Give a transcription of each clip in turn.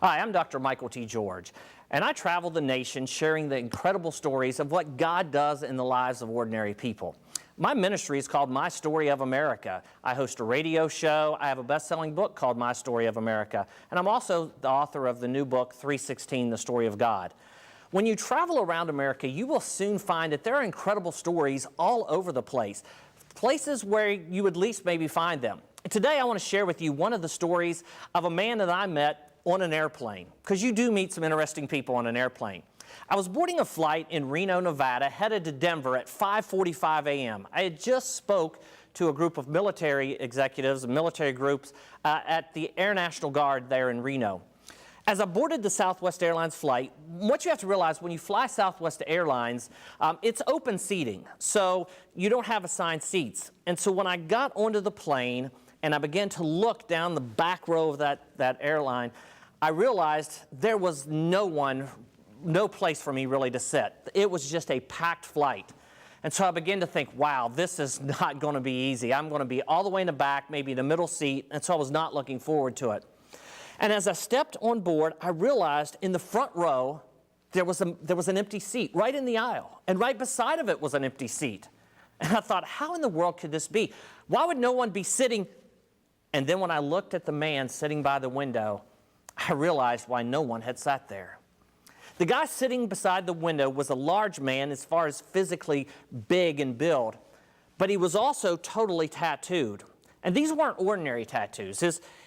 Hi, I'm Dr. Michael T. George, and I travel the nation sharing the incredible stories of what God does in the lives of ordinary people. My ministry is called My Story of America. I host a radio show. I have a best-selling book called My Story of America, and I'm also the author of the new book, 316, The Story of God. When you travel around America, you will soon find that there are incredible stories all over the place, places where you would least maybe find them. Today, I want to share with you one of the stories of a man that I met on an airplane, because you do meet some interesting people on an airplane. I was boarding a flight in Reno, Nevada, headed to Denver at 5:45 a.m. I had just spoke to a group of military executives, military groups at the Air National Guard there in Reno. As I boarded the Southwest Airlines flight, what you have to realize when you fly Southwest Airlines, it's open seating, so you don't have assigned seats. And so when I got onto the plane and I began to look down the back row of that airline, I realized there was no place for me really to sit. It was just a packed flight. And so I began to think, wow, this is not going to be easy. I'm going to be all the way in the back, maybe the middle seat, and so I was not looking forward to it. And as I stepped on board, I realized in the front row, there was an empty seat right in the aisle, and right beside of it was an empty seat. And I thought, how in the world could this be? Why would no one be sitting? And then when I looked at the man sitting by the window, I realized why no one had sat there. The guy sitting beside the window was a large man as far as physically big in build, but he was also totally tattooed. And these weren't ordinary tattoos.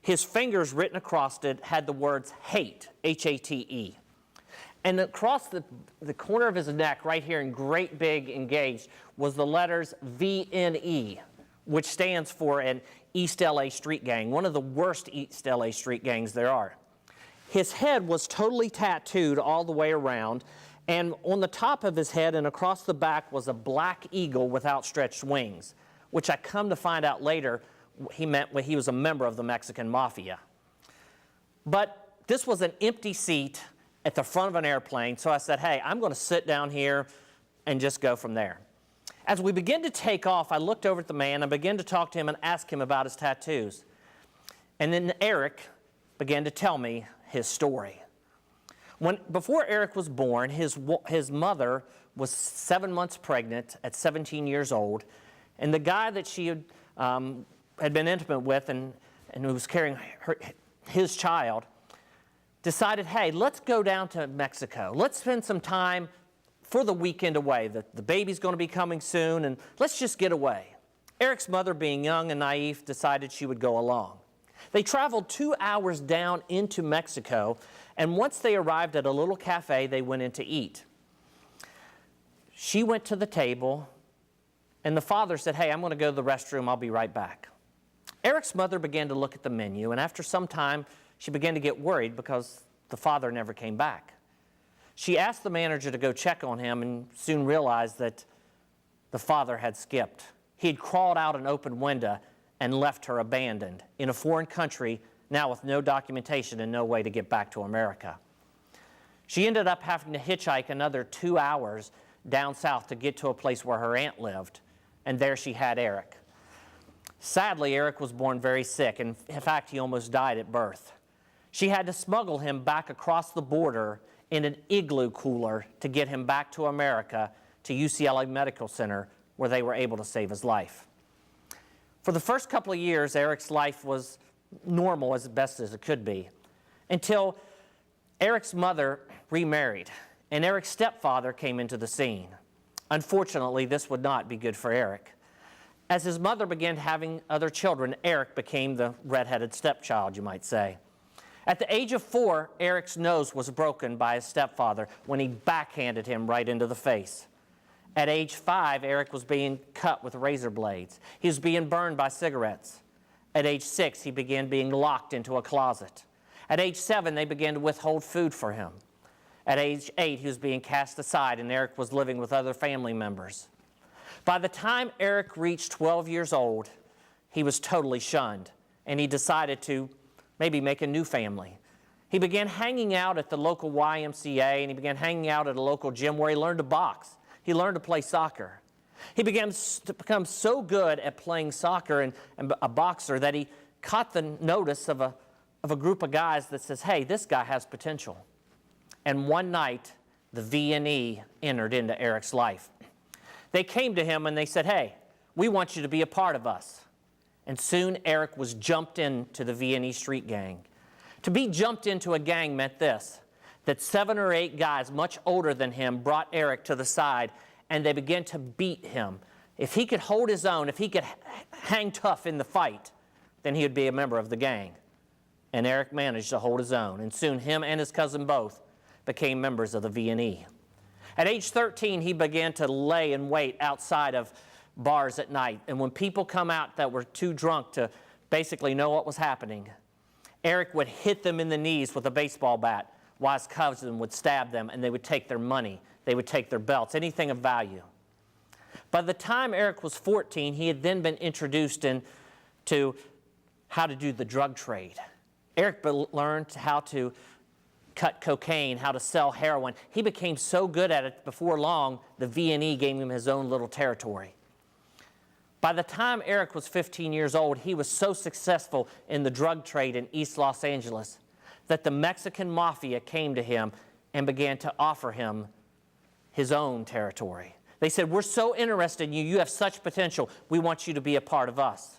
His fingers written across it had the words hate, H-A-T-E. And across the corner of his neck, right here in great big engaged, was the letters V-N-E, which stands for an East LA street gang, one of the worst East LA street gangs there are. His head was totally tattooed all the way around, and on the top of his head and across the back was a black eagle with outstretched wings, which I come to find out later he meant when he was a member of the Mexican mafia. But this was an empty seat at the front of an airplane, so I said, hey, I'm going to sit down here and just go from there. As we began to take off, I looked over at the man and began to talk to him and ask him about his tattoos. And then Eric began to tell me his story. Before Eric was born, his mother was 7 months pregnant at 17 years old, and the guy that she had been intimate with and who was carrying his child decided, hey, let's go down to Mexico. Let's spend some time for the weekend away. The baby's going to be coming soon, and let's just get away. Eric's mother, being young and naive, decided she would go along. They traveled 2 hours down into Mexico, and once they arrived at a little cafe, they went in to eat. She went to the table, and the father said, hey, I'm going to go to the restroom. I'll be right back. Eric's mother began to look at the menu, and after some time, she began to get worried because the father never came back. She asked the manager to go check on him and soon realized that the father had skipped. He had crawled out an open window and left her abandoned in a foreign country, now with no documentation and no way to get back to America. She ended up having to hitchhike another 2 hours down south to get to a place where her aunt lived, and there she had Eric. Sadly, Eric was born very sick, and in fact, he almost died at birth. She had to smuggle him back across the border in an igloo cooler to get him back to America, to UCLA Medical Center, where they were able to save his life. For the first couple of years, Eric's life was normal as best as it could be, until Eric's mother remarried, and Eric's stepfather came into the scene. Unfortunately, this would not be good for Eric. As his mother began having other children, Eric became the redheaded stepchild, you might say. At the age of 4, Eric's nose was broken by his stepfather when he backhanded him right into the face. At age 5, Eric was being cut with razor blades. He was being burned by cigarettes. At age 6, he began being locked into a closet. At age 7, they began to withhold food for him. At age 8, he was being cast aside, and Eric was living with other family members. By the time Eric reached 12 years old, he was totally shunned, and he decided to maybe make a new family. He began hanging out at the local YMCA, and he began hanging out at a local gym where he learned to box. He learned to play soccer. He began to become so good at playing soccer and a boxer that he caught the notice of a of a group of guys that says, hey, this guy has potential. And one night, the V&E entered into Eric's life. They came to him and they said, hey, we want you to be a part of us. And soon Eric was jumped into the V&E street gang. To be jumped into a gang meant this, that 7 or 8 guys much older than him brought Eric to the side and they began to beat him. If he could hold his own, if he could hang tough in the fight, then he would be a member of the gang. And Eric managed to hold his own, and soon him and his cousin both became members of the V&E. At age 13, he began to lay in wait outside of bars at night, and when people come out that were too drunk to basically know what was happening, Eric would hit them in the knees with a baseball bat while his cousin would stab them, and they would take their money, they would take their belts, anything of value. By the time Eric was 14, he had then been introduced into how to do the drug trade. Eric learned how to cut cocaine, how to sell heroin. He became so good at it, before long, the V&E gave him his own little territory. By the time Eric was 15 years old, he was so successful in the drug trade in East Los Angeles that the Mexican mafia came to him and began to offer him his own territory. They said, we're so interested in you, you have such potential, we want you to be a part of us.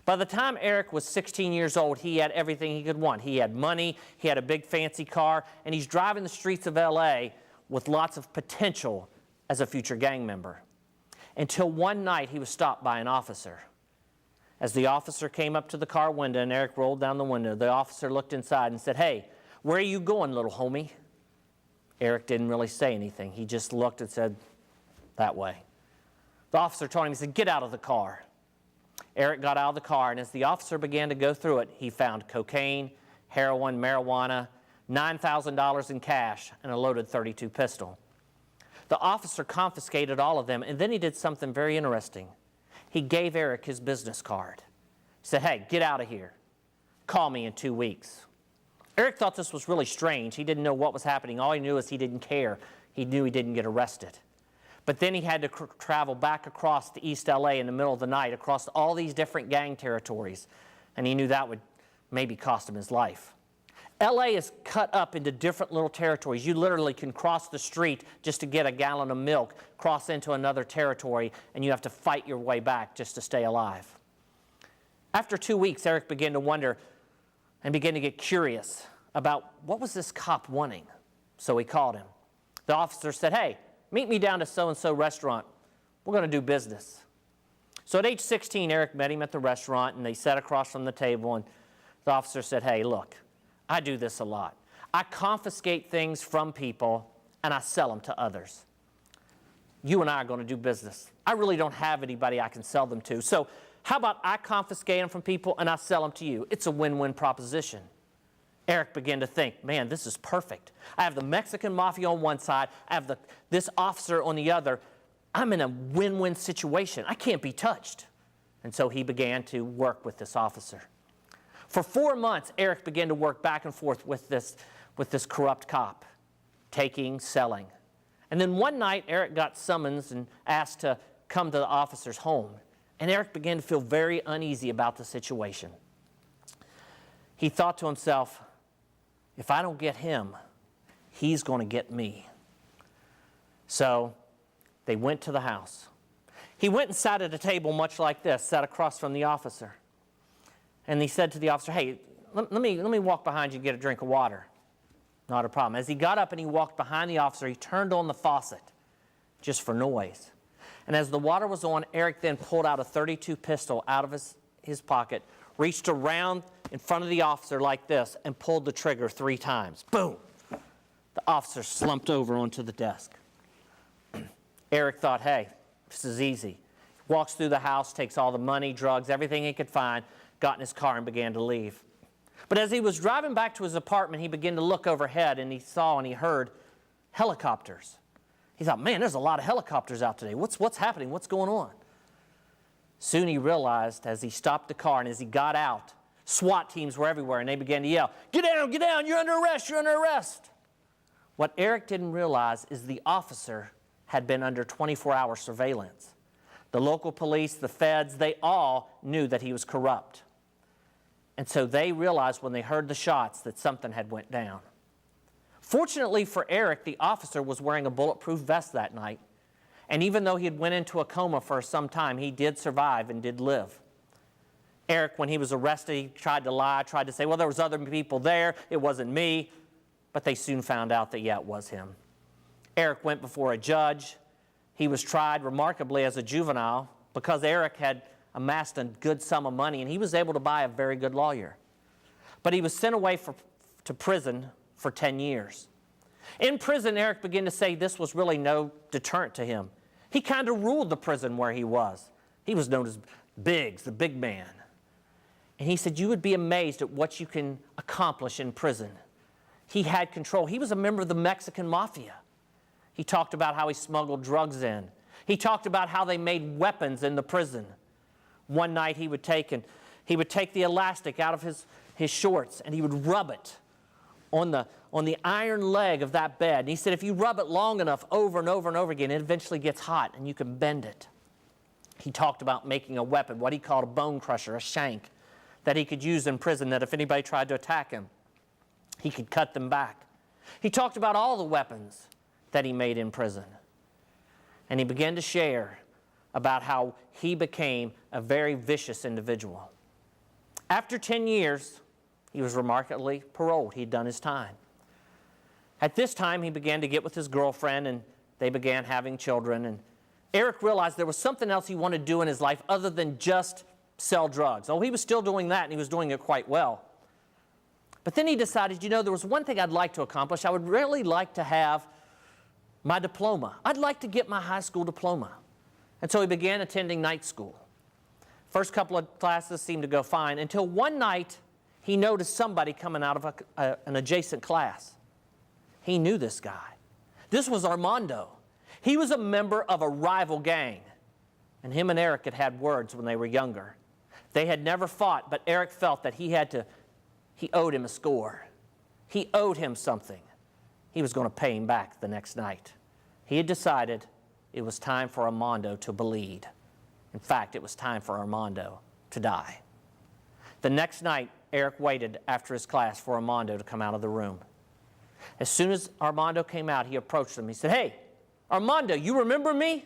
By the time Eric was 16 years old, he had everything he could want. He had money, he had a big fancy car, and he's driving the streets of LA with lots of potential as a future gang member. Until one night he was stopped by an officer. As the officer came up to the car window and Eric rolled down the window, the officer looked inside and said, hey, where are you going, little homie? Eric didn't really say anything. He just looked and said, that way. The officer told him, he said, get out of the car. Eric got out of the car, and as the officer began to go through it, he found cocaine, heroin, marijuana, $9,000 in cash, and a loaded .32 pistol. The officer confiscated all of them, and then he did something very interesting. He gave Eric his business card. He said, hey, get out of here. Call me in 2 weeks. Eric thought this was really strange. He didn't know what was happening. All he knew is he didn't care. He knew he didn't get arrested. But then he had to travel back across to East LA in the middle of the night, across all these different gang territories, and he knew that would maybe cost him his life. LA is cut up into different little territories. You literally can cross the street just to get a gallon of milk, cross into another territory, and you have to fight your way back just to stay alive. After 2 weeks, Eric began to wonder and began to get curious about what was this cop wanting. So he called him. The officer said, hey, meet me down to so-and-so restaurant. We're going to do business. So at age 16, Eric met him at the restaurant, and they sat across from the table, and the officer said, hey, look, I do this a lot. I confiscate things from people, and I sell them to others. You and I are going to do business. I really don't have anybody I can sell them to. So how about I confiscate them from people, and I sell them to you? It's a win-win proposition. Eric began to think, man, this is perfect. I have the Mexican mafia on one side. I have this officer on the other. I'm in a win-win situation. I can't be touched. And so he began to work with this officer. For 4 months, Eric began to work back and forth with this corrupt cop, taking, selling. And then one night, Eric got summons and asked to come to the officer's home. And Eric began to feel very uneasy about the situation. He thought to himself, if I don't get him, he's going to get me. So they went to the house. He went and sat at a table much like this, sat across from the officer. And he said to the officer, hey, let me walk behind you and get a drink of water. Not a problem. As he got up and he walked behind the officer, he turned on the faucet just for noise. And as the water was on, Eric then pulled out a .32 pistol out of his pocket, reached around in front of the officer like this, and pulled the trigger 3 times. Boom! The officer slumped over onto the desk. Eric thought, hey, this is easy. Walks through the house, takes all the money, drugs, everything he could find, got in his car and began to leave. But as he was driving back to his apartment, he began to look overhead, and he saw and he heard helicopters. He thought, man, there's a lot of helicopters out today. What's happening? What's going on? Soon he realized as he stopped the car and as he got out, SWAT teams were everywhere, and they began to yell, get down, you're under arrest, you're under arrest. What Eric didn't realize is the officer had been under 24-hour surveillance. The local police, the feds, they all knew that he was corrupt. And so they realized when they heard the shots that something had went down. Fortunately for Eric, the officer was wearing a bulletproof vest that night. And even though he had went into a coma for some time, he did survive and did live. Eric, when he was arrested, he tried to lie, tried to say, well, there was other people there, it wasn't me. But they soon found out that, yeah, it was him. Eric went before a judge. He was tried remarkably as a juvenile because Eric had amassed a good sum of money and he was able to buy a very good lawyer. But he was sent away to prison for 10 years. In prison, Eric began to say this was really no deterrent to him. He kind of ruled the prison where he was. He was known as Biggs, the big man. And he said, you would be amazed at what you can accomplish in prison. He had control. He was a member of the Mexican mafia. He talked about how he smuggled drugs in. He talked about how they made weapons in the prison. One night he would take the elastic out of his shorts and he would rub it on the iron leg of that bed. And he said if you rub it long enough over and over and over again, it eventually gets hot and you can bend it. He talked about making a weapon, what he called a bone crusher, a shank, that he could use in prison, that if anybody tried to attack him, he could cut them back. He talked about all the weapons that he made in prison. And he began to share about how he became a very vicious individual. After 10 years, he was remarkably paroled. He'd done his time. At this time, he began to get with his girlfriend, and they began having children. And Eric realized there was something else he wanted to do in his life other than just sell drugs. Oh, he was still doing that, and he was doing it quite well. But then he decided, there was one thing I'd like to accomplish. I would really like to have my diploma. I'd like to get my high school diploma. And so he began attending night school. First couple of classes seemed to go fine until one night he noticed somebody coming out of an adjacent class. He knew this guy. This was Armando. He was a member of a rival gang. And him and Eric had had words when they were younger. They had never fought, but Eric felt that he owed him a score. He owed him something. He was going to pay him back the next night. He had decided it was time for Armando to bleed. In fact, it was time for Armando to die. The next night, Eric waited after his class for Armando to come out of the room. As soon as Armando came out, he approached him. He said, "Hey, Armando, you remember me?"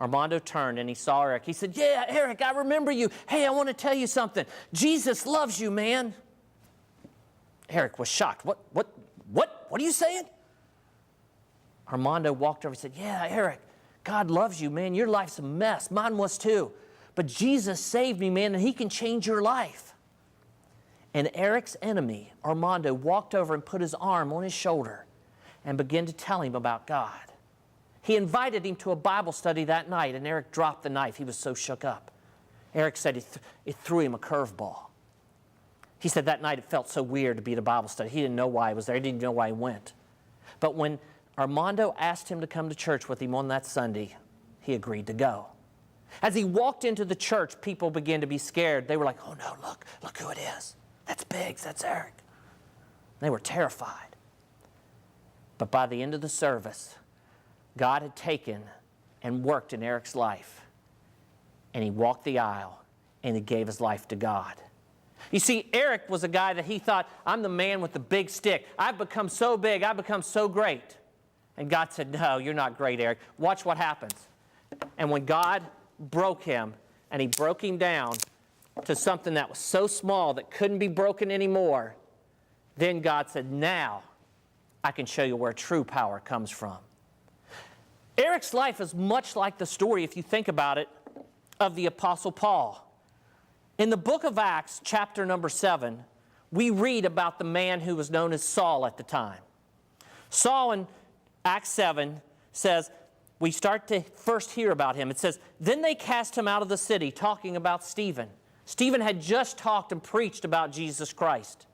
Armando turned and he saw Eric. He said, "Yeah, Eric, I remember you. Hey, I want to tell you something. Jesus loves you, man." Eric was shocked. What are you saying? Armando walked over and said, "Yeah, Eric, God loves you, man. Your life's a mess. Mine was too. But Jesus saved me, man, and he can change your life." And Eric's enemy, Armando, walked over and put his arm on his shoulder and began to tell him about God. He invited him to a Bible study that night, and Eric dropped the knife. He was so shook up. Eric said it threw him a curveball. He said that night it felt so weird to be at a Bible study. He didn't know why he was there. He didn't know why he went. But when Armando asked him to come to church with him on that Sunday, he agreed to go. As he walked into the church, people began to be scared. They were like, "Oh no, look who it is. That's Biggs, that's Eric." They were terrified. But by the end of the service, God had taken and worked in Eric's life. And he walked the aisle and he gave his life to God. You see, Eric was a guy that he thought, "I'm the man with the big stick. I've become so big. I've become so great." And God said, "No, you're not great, Eric. Watch what happens." And when God broke him, and he broke him down to something that was so small that couldn't be broken anymore, then God said, "Now I can show you where true power comes from." Eric's life is much like the story, if you think about it, of the Apostle Paul. In the book of Acts, chapter number 7, we read about the man who was known as Saul at the time. Saul in Acts 7 says, we start to first hear about him. It says, "Then they cast him out of the city," talking about Stephen. Stephen had just talked and preached about Jesus Christ.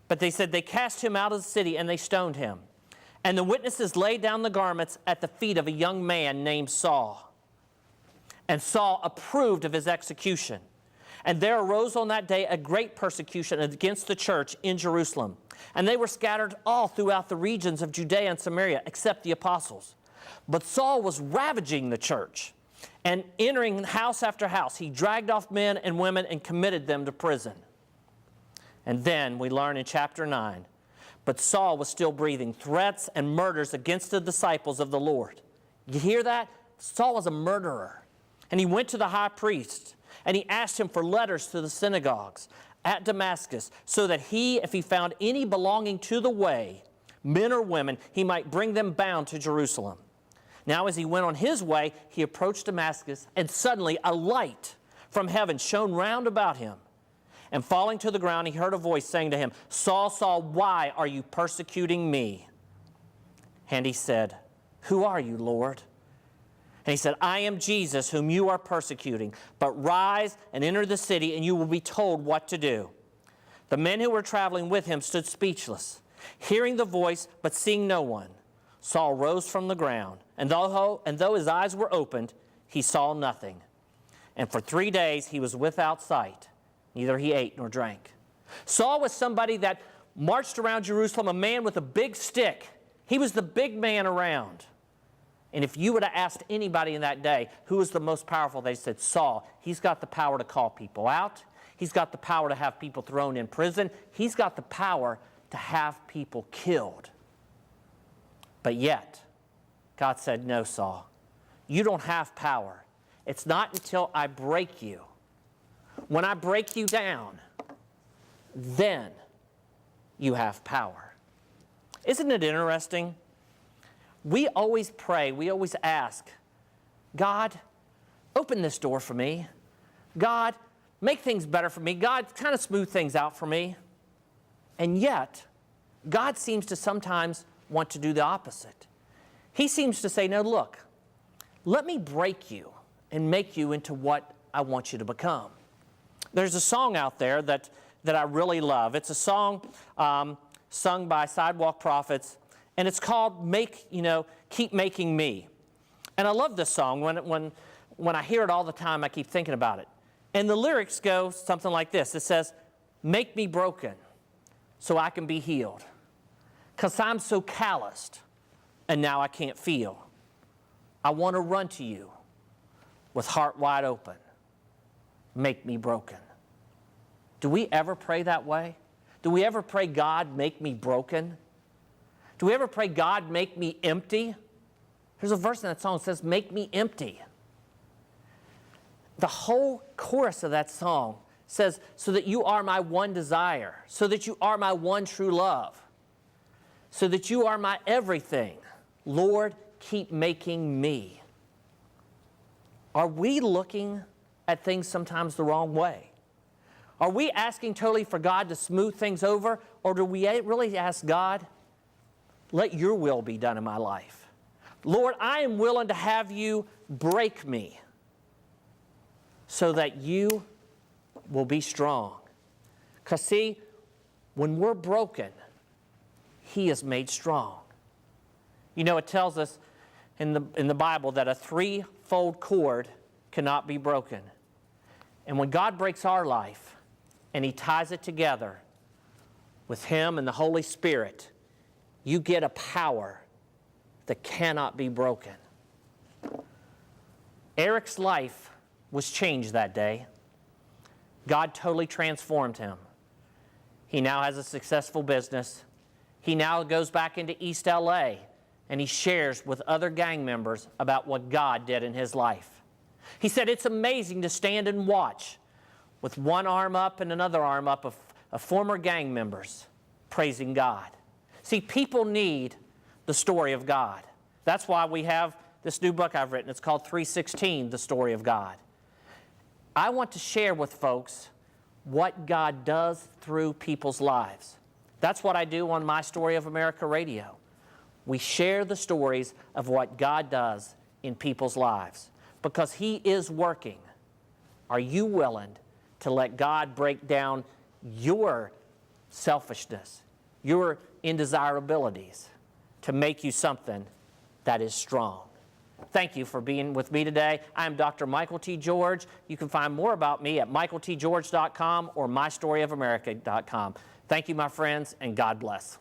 But they said they cast him out of the city and they stoned him. And the witnesses laid down the garments at the feet of a young man named Saul. And Saul approved of his execution. And there arose on that day a great persecution against the church in Jerusalem. And they were scattered all throughout the regions of Judea and Samaria, except the apostles. But Saul was ravaging the church. And entering house after house, he dragged off men and women and committed them to prison. And then we learn in chapter 9, but Saul was still breathing threats and murders against the disciples of the Lord. You hear that? Saul was a murderer. And he went to the high priest, and he asked him for letters to the synagogues at Damascus, so that he, if he found any belonging to the way, men or women, he might bring them bound to Jerusalem. Now as he went on his way, he approached Damascus, and suddenly a light from heaven shone round about him. And falling to the ground, he heard a voice saying to him, Saul, Saul, why are you persecuting me? And he said, Who are you, Lord? And he said, I am Jesus, whom you are persecuting. But rise and enter the city, and you will be told what to do. The men who were traveling with him stood speechless, hearing the voice, but seeing no one. Saul rose from the ground, and though his eyes were opened, he saw nothing. And for 3 days he was without sight. Neither he ate nor drank. Saul was somebody that marched around Jerusalem, a man with a big stick. He was the big man around. And if you would have asked anybody in that day who was the most powerful, they said Saul. He's got the power to call people out. He's got the power to have people thrown in prison. He's got the power to have people killed. But yet, God said, no, Saul, you don't have power. It's not until I break you. When I break you down, then you have power. Isn't it interesting? We always pray, we always ask, God, open this door for me. God, make things better for me. God, kind of smooth things out for me. And yet, God seems to sometimes want to do the opposite. He seems to say, no, look, let me break you and make you into what I want you to become. There's a song out there that I really love. It's a song sung by Sidewalk Prophets, and it's called Keep Making Me. And I love this song. When I hear it all the time, I keep thinking about it. And the lyrics go something like this. It says, make me broken so I can be healed, 'cause I'm so calloused and now I can't feel. I want to run to you with heart wide open. Make me broken. Do we ever pray that way? Do we ever pray, God, make me broken? Do we ever pray, God, make me empty? There's a verse in that song that says, make me empty. The whole chorus of that song says, so that you are my one desire, so that you are my one true love, so that you are my everything. Lord, keep making me. Are we looking at things sometimes the wrong way? Are we asking totally for God to smooth things over, or do we really ask God, let your will be done in my life? Lord, I am willing to have you break me so that you will be strong. Because see, when we're broken, he is made strong. You know, it tells us in the Bible that a threefold cord cannot be broken. And when God breaks our life and he ties it together with him and the Holy Spirit, you get a power that cannot be broken. Eric's life was changed that day. God totally transformed him. He now has a successful business. He now goes back into East LA and he shares with other gang members about what God did in his life. He said, it's amazing to stand and watch with one arm up and another arm up of former gang members praising God. See, people need the story of God. That's why we have this new book I've written. It's called 316, The Story of God. I want to share with folks what God does through people's lives. That's what I do on My Story of America Radio. We share the stories of what God does in people's lives because he is working. Are you willing to let God break down your selfishness, your indesirabilities, to make you something that is strong? Thank you for being with me today. I'm Dr. Michael T. George. You can find more about me at michaeltgeorge.com or mystoryofamerica.com. Thank you, my friends, and God bless.